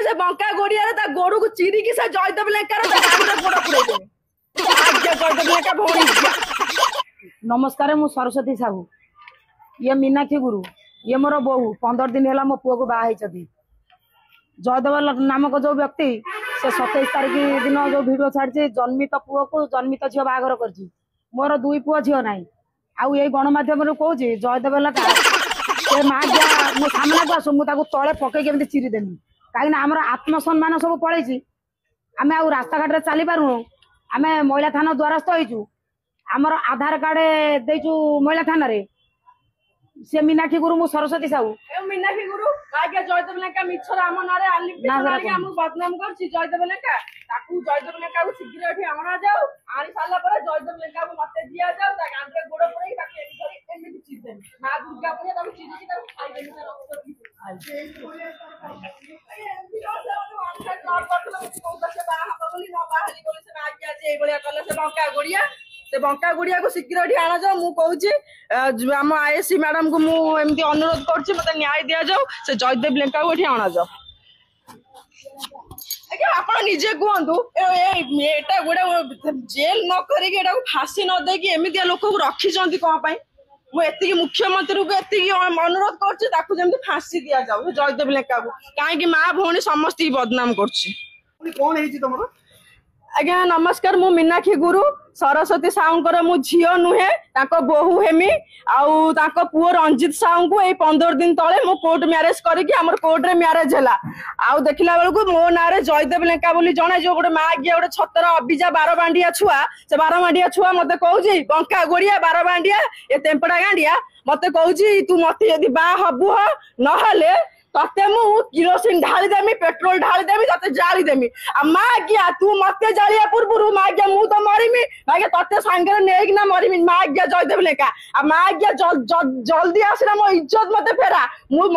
से बंका गोड़िया ता गोड़ को चिरी की से जयदेव लेंका रे गांडे गोड़ पुरै देबे आज्ञा जयदेव लेंका भौणी। नमस्कार मु सरस्वती साहू ये मीनाक्षी गुरु ये मोर बहु 15 दिन है मो पुआ को बाहर जयदेव नामक जो व्यक्ति से 27 तारीख दिन जो वीडियो छाड़ी जन्मित पुआ को जन्मित झील बाहर कर मोर 2 पुआ झील ना आउ ये गणमाध्यम कहूँ जयदेव लेखा से माँ दिया मो सामना को आसू मुझे तले पकईक चिरी देमी कहीं आम आत्मसम्मान सब पलैसी आम आ रास्ता घाट में चली पारूँ आम महिला थाना द्वारस्थ होइचु आमर आधार कार्ड देचु महिला थाना रे से मीनाक्षी गुरु मु सरस्वती साहू मीनाक्षी गुरु आज्ञा जयदेव लेंका मिछर आम नारे आम बदनाम करछि जयदेव लेंका ताकू जयदेव लेंका को शीघ्र एठी आना जाऊ आनी साला पर जयदेव लेंका को मते दिया जाऊ ता गांडे गोड़ पड़े ताके एमिति चिते मां दुर्गा पूजा ताकू चिरी की ताकू खाइ देनी से बंका गुड़िया को शीघ्र एठी आना जाओ मु कहूची आम आईएससी मैडम को मुझे अनुरोध कर मत न्याय दि जाओ से जयदेव लेंका को एठी आना जाओ। आज्ञा आप निजे कहतु एटा गोटे जेल न करिक फांसी न देकी एमती लोक को रखी कौन मुझे मुख्यमंत्री को एति अनुरोध कर फांसी दि जाओ जयदेव लेंका को कहीं माँ भौणी समस्त बदनाम कर। आज्ञा नमस्कार मु मीनाक्षी गुरु सरस्वती साहूंकर मु झील नुहे बोहू हेमी आउ पुओ रंजित साहू को 15 दिन तले मु कोर्ट मैरेज करके आमर कोर्ट रे मैरेज है आउ देखला बेलू मो ना जयदेव लेंका बोली जड़े जो गोटे माँ गिया गोटे छतर अबिजा 12 बांडिया छुआ से 12 बांडिया छुआ मत कहूँ बंका गोड़िया 12 बांडिया ये तेंपड़ा गांडिया मत कहूँ तू मत यदि बा हबु नहले तते मु किरोसिन ढाली देमी पेट्रोल ढाली देमी तते जाली देमी आ माँ गिया तू मते जालिया पूर्व माँ गिया मु तो मरीमी माँ तते सांगे नेक ना मरीमी माँ गिया जयदेव लेंका आ माँ गिया जल्दी आसना मो इज्जत मते फेरा मु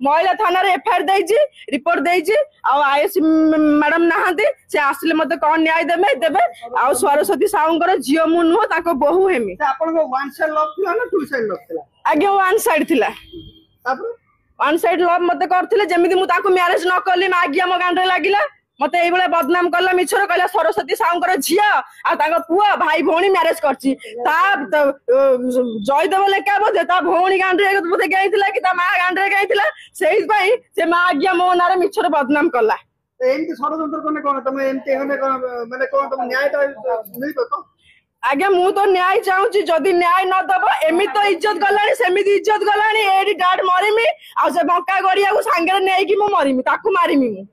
महिला थाना रे एफआईआर देइछि रिपोर्ट देइछि आ आईएससी मैडम नहांती से आसले मते कोन न्याय देबे देबे आ सरस्वती साहूंकर झियो मु नुह ताको बहु हेमी आपन को वन साइड लव थिला ना टू साइड लव थिला आगे वन साइड थिला तापर वन साइड लव मत करथिले जेमिति मु ताको मैरेज न करली मागिया मो गांडे लागिला मते एई बेले बदनाम करला मिछर कहला सरस्वती साहूंकर झिया आ ताको पुआ भाई भौणी मैरेज करछि ता जयदेव लेंका बोधे ता भौणी गांडे बोधे गईथिला कि ता मां गांडे गईथिला सेहि पई से मागिया मो नारे मिछर बदनाम करला एमती षडयंत्र कोने कोन तुम एमती हने माने कोन तुम न्याय मिलबो तो आगे मु तो न्याय चाहूँ जदि न्याय न दब एमि तो इज्जत गलानी सेमिति इज्जत गलानी एडी डाड मरीमी आ से बंका गड़िया को सांगे नहीं कि मु मरीमी ताकू मारीमी मु।